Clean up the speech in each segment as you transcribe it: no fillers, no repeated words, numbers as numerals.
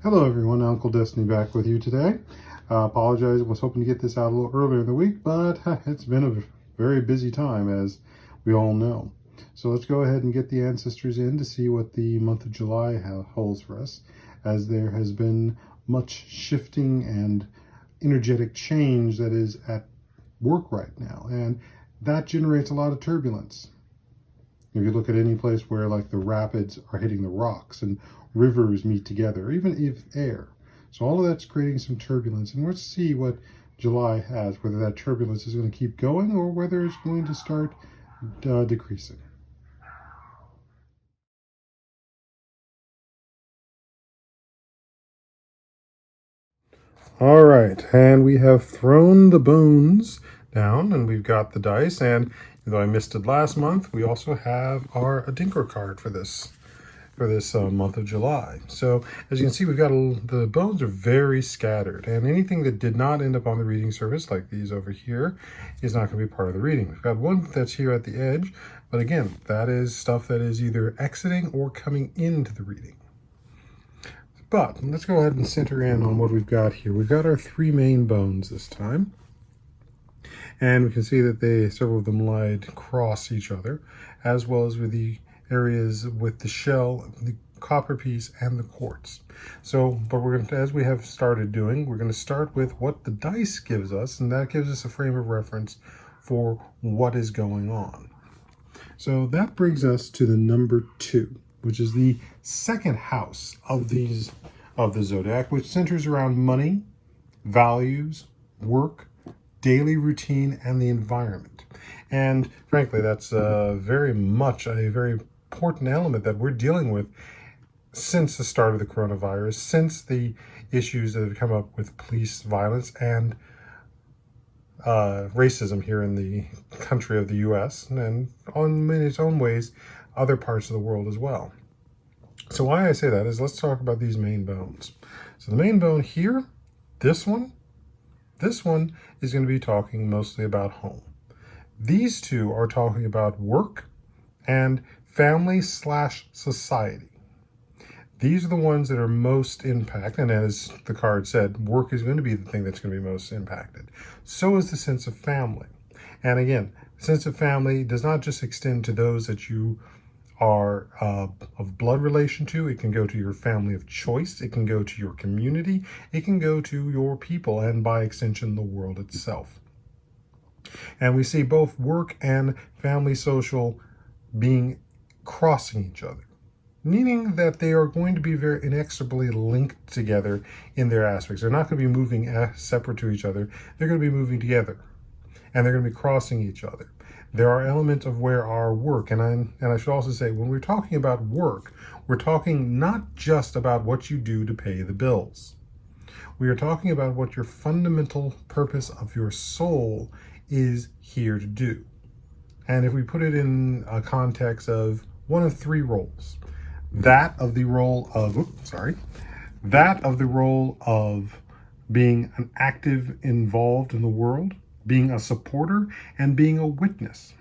Hello everyone, UnkleDestiny back with you today. Apologize, I was hoping to get this out a little earlier in the week, but it's been a very busy time, as we all know. So let's go ahead and get the ancestors in to see what the month of July holds for us, as there has been much shifting and energetic change that is at work right now, and that generates a lot of turbulence. If you look at any place where like the rapids are hitting the rocks and rivers meet together, even if air. So all of that's creating some turbulence. And let's see what July has, whether that turbulence is going to keep going or whether it's going to start decreasing. All right, and we have thrown the bones down and we've got the dice. And though I missed it last month, we also have our Adinker card for this month of July. So as you can see, we've got the bones are very scattered, and anything that did not end up on the reading surface, like these over here, is not going to be part of the reading. We've got one that's here at the edge, but again, that is stuff that is either exiting or coming into the reading. But let's go ahead and center in on what we've got here. We've got our three main bones this time, and we can see that several of them lie across each other, as well as with the areas with the shell, the copper piece, and the quartz. So, but we're going to, as we have started doing, we're going to start with what the dice gives us, and that gives us a frame of reference for what is going on. So that brings us to the number 2, which is the second house of the zodiac, which centers around money, values, work, daily routine, and the environment. And frankly, that's very much a very important element that we're dealing with since the start of the coronavirus, since the issues that have come up with police violence and racism here in the country of the US, and in its own ways, other parts of the world as well. So why I say that is, let's talk about these main bones. So the main bone here, this one is going to be talking mostly about home. These two are talking about work and family/society. These are the ones that are most impacted, and as the card said, work is going to be the thing that's going to be most impacted. So is the sense of family. And again, sense of family does not just extend to those that you are of blood relation to. It can go to your family of choice. It can go to your community. It can go to your people, and by extension, the world itself. And we see both work and family social being crossing each other, meaning that they are going to be very inexorably linked together in their aspects. They're not going to be moving separate to each other. They're going to be moving together, and they're going to be crossing each other. There are elements of where our work, and I should also say, when we're talking about work, we're talking not just about what you do to pay the bills. We are talking about what your fundamental purpose of your soul is here to do. And if we put it in a context of one of three roles, that of the role of being an active, involved in the world, being a supporter, and being a witness.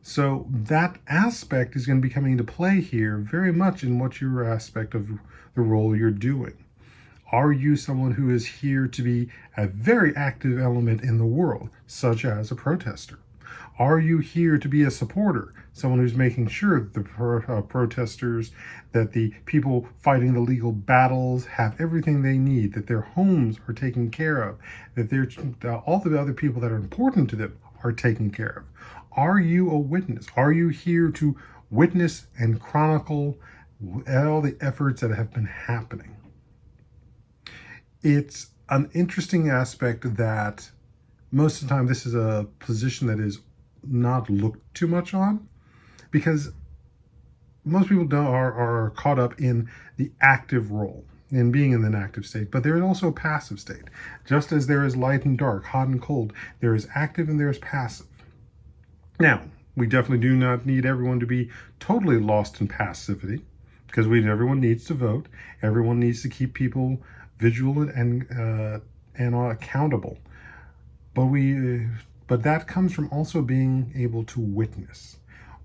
So that aspect is going to be coming into play here very much in what your aspect of the role you're doing. Are you someone who is here to be a very active element in the world, such as a protester? Are you here to be a supporter, someone who's making sure that the protesters, that the people fighting the legal battles have everything they need, that their homes are taken care of, that all the other people that are important to them are taken care of? Are you a witness? Are you here to witness and chronicle all the efforts that have been happening? It's an interesting aspect that most of the time this is a position that is not looked too much on, because most people are caught up in the active role, in being in an active state, but there is also a passive state. Just as there is light and dark, hot and cold, there is active and there is passive. Now, we definitely do not need everyone to be totally lost in passivity, because everyone needs to vote. Everyone needs to keep people vigilant and accountable. But that comes from also being able to witness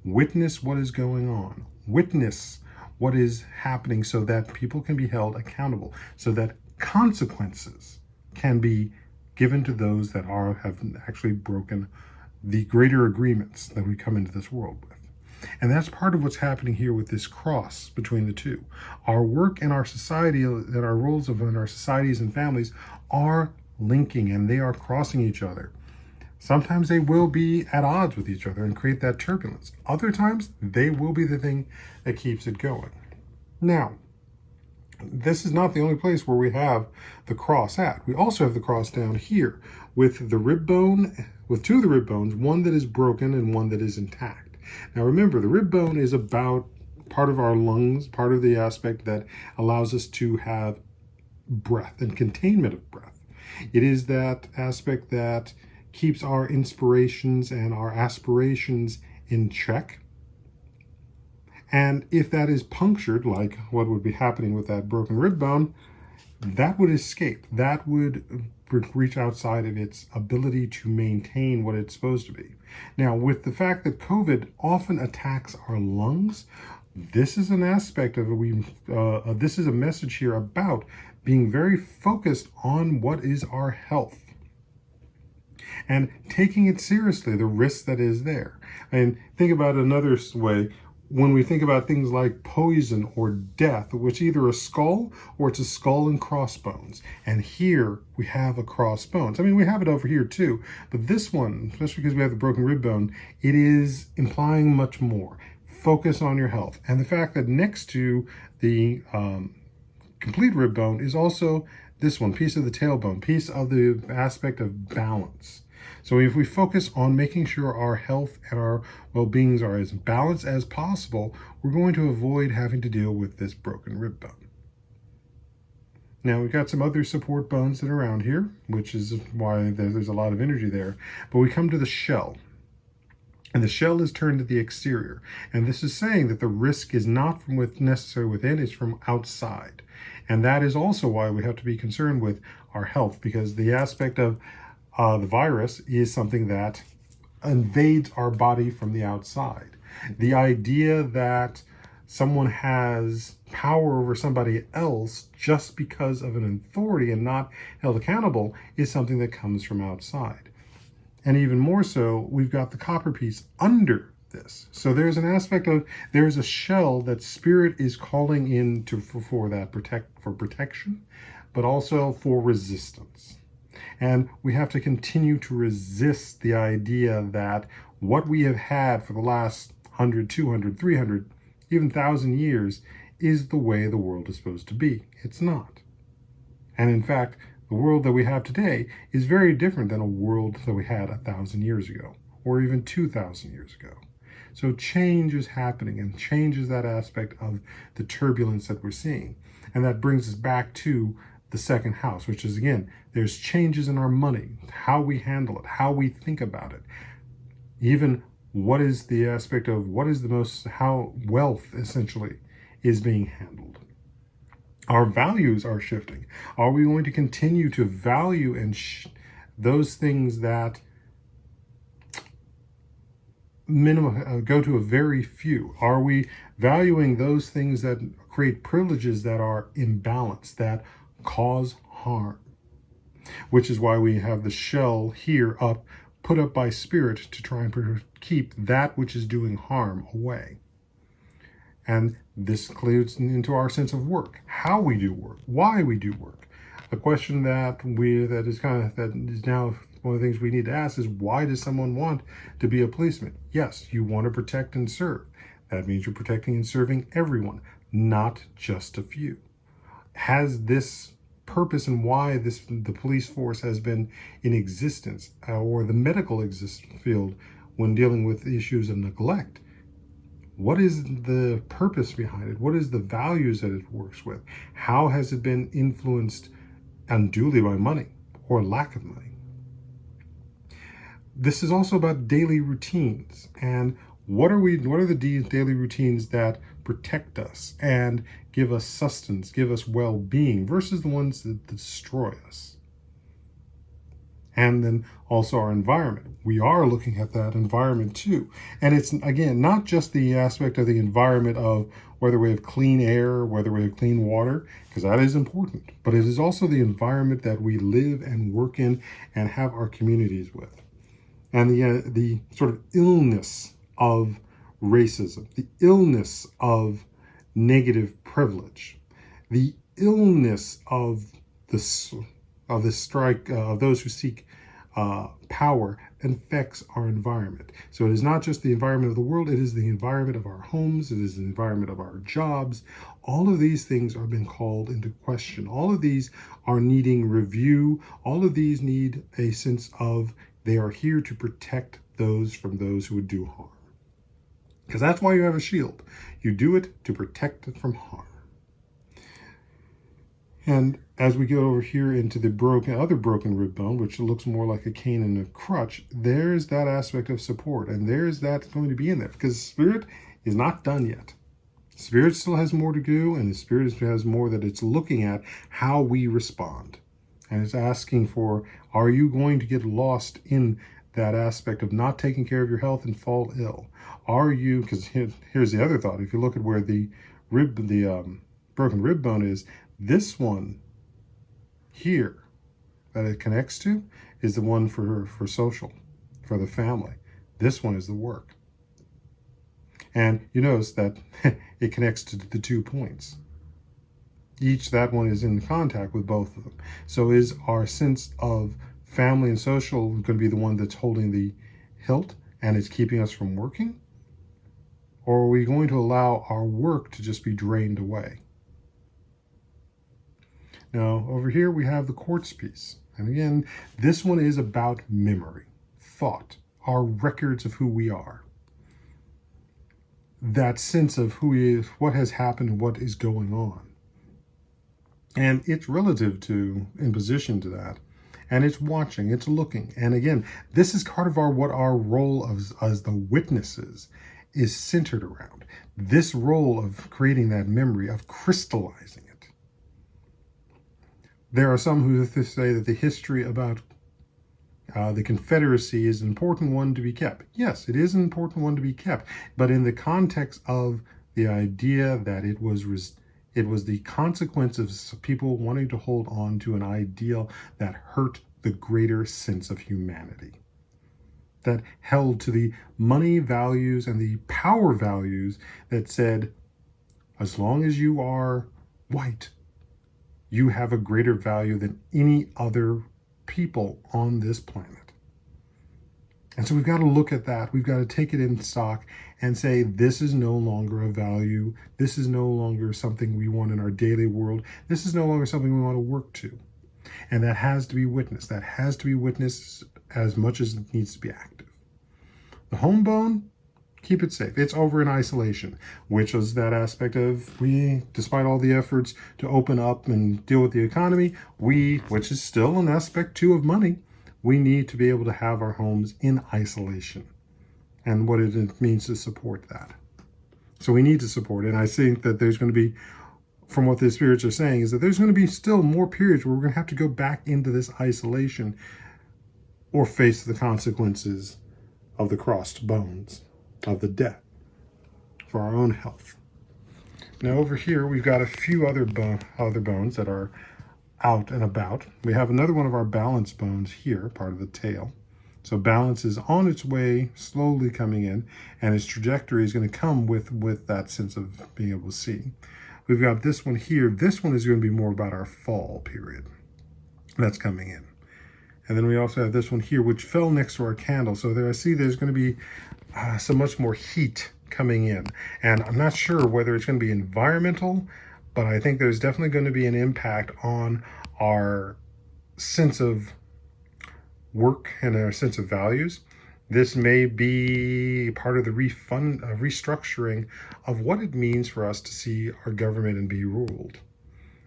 what is going on, witness what is happening so that people can be held accountable, so that consequences can be given to those that have actually broken the greater agreements that we come into this world with. And that's part of what's happening here with this cross between the two. Our work and our society, and our roles in our societies and families are linking, and they are crossing each other. Sometimes they will be at odds with each other and create that turbulence. Other times, they will be the thing that keeps it going. Now, this is not the only place where we have the cross at. We also have the cross down here with the rib bone, with two of the rib bones, one that is broken and one that is intact. Now remember, the rib bone is about part of our lungs, part of the aspect that allows us to have breath and containment of breath. It is that aspect that keeps our inspirations and our aspirations in check. And if that is punctured, like what would be happening with that broken rib bone, that would escape. That would reach outside of its ability to maintain what it's supposed to be. Now, with the fact that COVID often attacks our lungs, this is an aspect of it. This is a message here about being very focused on what is our health and taking it seriously, the risk that is there. And think about another way. When we think about things like poison or death, which either a skull or it's a skull and crossbones. And here we have a crossbones. I mean, we have it over here too, but this one, especially because we have the broken rib bone, it is implying much more. Focus on your health. And the fact that next to the complete rib bone is also this one, piece of the tailbone, piece of the aspect of balance. So if we focus on making sure our health and our well-beings are as balanced as possible, we're going to avoid having to deal with this broken rib bone. Now we've got some other support bones that are around here, which is why there's a lot of energy there. But we come to the shell. And the shell is turned to the exterior. And this is saying that the risk is not from necessarily within, it's from outside. And that is also why we have to be concerned with our health, because the aspect of the virus is something that invades our body from the outside. The idea that someone has power over somebody else just because of an authority and not held accountable is something that comes from outside. And even more so, we've got the copper piece under this. So there's an aspect of, there's a shell that spirit is calling in for protection, but also for resistance. And we have to continue to resist the idea that what we have had for the last 100, 200, 300, even 1,000 years is the way the world is supposed to be. It's not. And in fact, the world that we have today is very different than a world that we had 1,000 years ago, or even 2,000 years ago. So change is happening, and change is that aspect of the turbulence that we're seeing. And that brings us back to the second house, which is, again, there's changes in our money, how we handle it, how we think about it. Even what is the aspect of how wealth essentially is being handled. Our values are shifting. Are we going to continue to value and those things that go to a very few? Are we valuing those things that create privileges that are imbalanced, that cause harm? Which is why we have the shell here put up by spirit to try and keep that which is doing harm away. And this includes into our sense of work, how we do work, why we do work. A question that is now one of the things we need to ask is, why does someone want to be a policeman? Yes, you want to protect and serve. That means you're protecting and serving everyone, not just a few. Has this purpose and why the police force has been in existence, or the medical field when dealing with issues of neglect? What is the purpose behind it? What is the values that it works with? How has it been influenced unduly by money or lack of money? This is also about daily routines, and what are the daily routines that protect us and give us sustenance, give us well-being, versus the ones that destroy us. And then also our environment. We are looking at that environment too. And it's, again, not just the aspect of the environment of whether we have clean air, whether we have clean water, because that is important, but it is also the environment that we live and work in and have our communities with. And the sort of illness of racism, the illness of negative privilege, the illness of the strike of those who seek power infects our environment. So it is not just the environment of the world, it is the environment of our homes, it is the environment of our jobs. All of these things are being called into question. All of these are needing review. All of these need a sense of they are here to protect those from those who would do harm. Because that's why you have a shield. You do it to protect it from harm. And as we go over here into the other broken rib bone, which looks more like a cane and a crutch, there's that aspect of support. And there's that going to be in there. Because spirit is not done yet. Spirit still has more to do, and the spirit has more that it's looking at how we respond. And it's asking for, are you going to get lost in that aspect of not taking care of your health and fall ill? Are you, because here's the other thought, if you look at where the broken rib bone is, this one here that it connects to is the one for social, for the family. This one is the work. And you notice that it connects to the 2 points. That one is in contact with both of them. So is our sense of family and social going to be the one that's holding the hilt and it's keeping us from working? Or are we going to allow our work to just be drained away? Now, over here we have the quartz piece. And again, this one is about memory, thought, our records of who we are. That sense of who we is, what has happened, and what is going on. And it's relative to, in position to that. And it's watching, it's looking. And again, this is part of what our role as the witnesses is centered around. This role of creating that memory, of crystallizing it. There are some who say that the history about the Confederacy is an important one to be kept. Yes, it is an important one to be kept, but in the context of the idea that it was the consequence of people wanting to hold on to an ideal that hurt the greater sense of humanity, that held to the money values and the power values that said, as long as you are white, you have a greater value than any other people on this planet. And so we've got to look at that. We've got to take it in stock and say, this is no longer a value. This is no longer something we want in our daily world. This is no longer something we want to work to. And that has to be witnessed. That has to be witnessed as much as it needs to be active. The home bone, keep it safe. It's over in isolation, which is that aspect of despite all the efforts to open up and deal with the economy, which is still an aspect too of money, we need to be able to have our homes in isolation and what it means to support that. So we need to support it. And I think that there's going to be, from what the spirits are saying, is that there's going to be still more periods where we're going to have to go back into this isolation or face the consequences of the crossed bones, of the death, for our own health. Now over here, we've got a few other bones that are out and about. We have another one of our balance bones here, part of the tail. So balance is on its way, slowly coming in, and its trajectory is going to come with that sense of being able to see. We've got this one here. This one is going to be more about our fall period. That's coming in. And then we also have this one here, which fell next to our candle. So there I see there's going to be so much more heat coming in. And I'm not sure whether it's going to be environmental, but I think there's definitely going to be an impact on our sense of work and our sense of values. This may be part of the restructuring of what it means for us to see our government and be ruled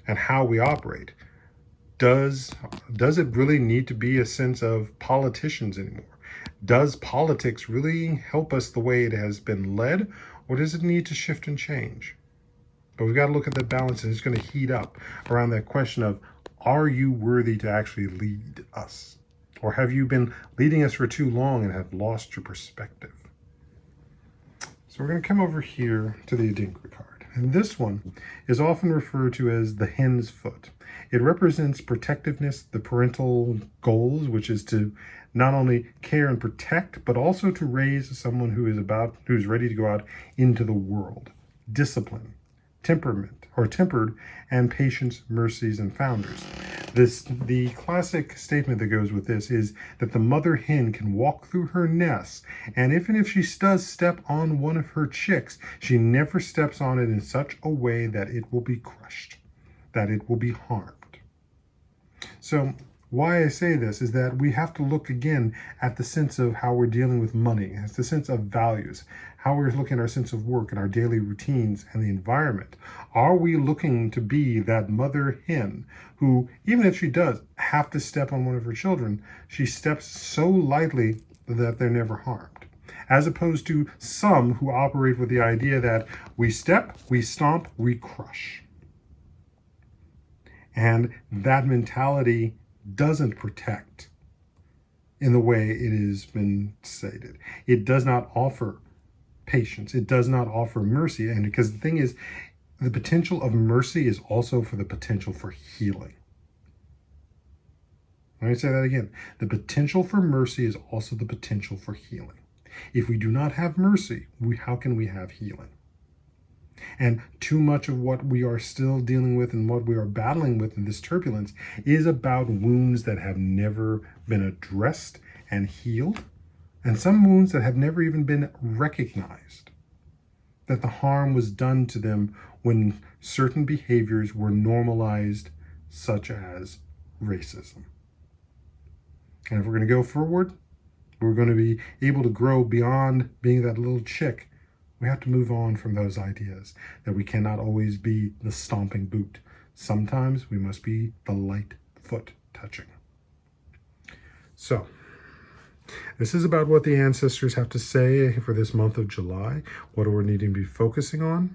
and how we operate. Does it really need to be a sense of politicians anymore? Does politics really help us the way it has been led, or does it need to shift and change? But we've got to look at the balance, and it's going to heat up around that question of, are you worthy to actually lead us? Or have you been leading us for too long and have lost your perspective? So we're going to come over here to the Adinkra card. And this one is often referred to as the hen's foot. It represents protectiveness, the parental goals, which is to not only care and protect, but also to raise someone who's ready to go out into the world. Discipline, tempered, and patience, mercies, and founders. The classic statement that goes with this is that the mother hen can walk through her nest, and even if she does step on one of her chicks, she never steps on it in such a way that it will be crushed, that it will be harmed. So why I say this is that we have to look again at the sense of how we're dealing with money, as the sense of values, how we're looking at our sense of work and our daily routines and the environment. Are we looking to be that mother hen who, even if she does have to step on one of her children, she steps so lightly that they're never harmed? As opposed to some who operate with the idea that we step, we stomp, we crush. And that mentality doesn't protect in the way it has been stated. It does not offer patience. It does not offer mercy. And because the thing is, the potential of mercy is also for the potential for healing. Let me say that again. The potential for mercy is also the potential for healing. If we do not have mercy, how can we have healing? And too much of what we are still dealing with and what we are battling with in this turbulence is about wounds that have never been addressed and healed, and some wounds that have never even been recognized, that the harm was done to them when certain behaviors were normalized, such as racism. And if we're going to go forward, we're going to be able to grow beyond being that little chick. We have to move on from those ideas that we cannot always be the stomping boot. Sometimes we must be the light foot touching. So, this is about what the ancestors have to say for this month of July, what we're needing to be focusing on.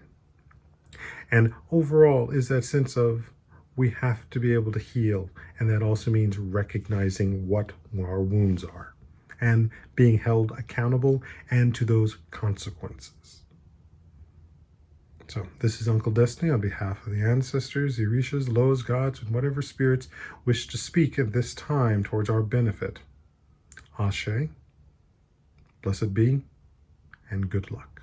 And overall is that sense of we have to be able to heal. And that also means recognizing what our wounds are and being held accountable and to those consequences. So this is Uncle Destiny on behalf of the ancestors, the Orishas, Loas, gods, and whatever spirits wish to speak at this time towards our benefit. Ashe, blessed be, and good luck.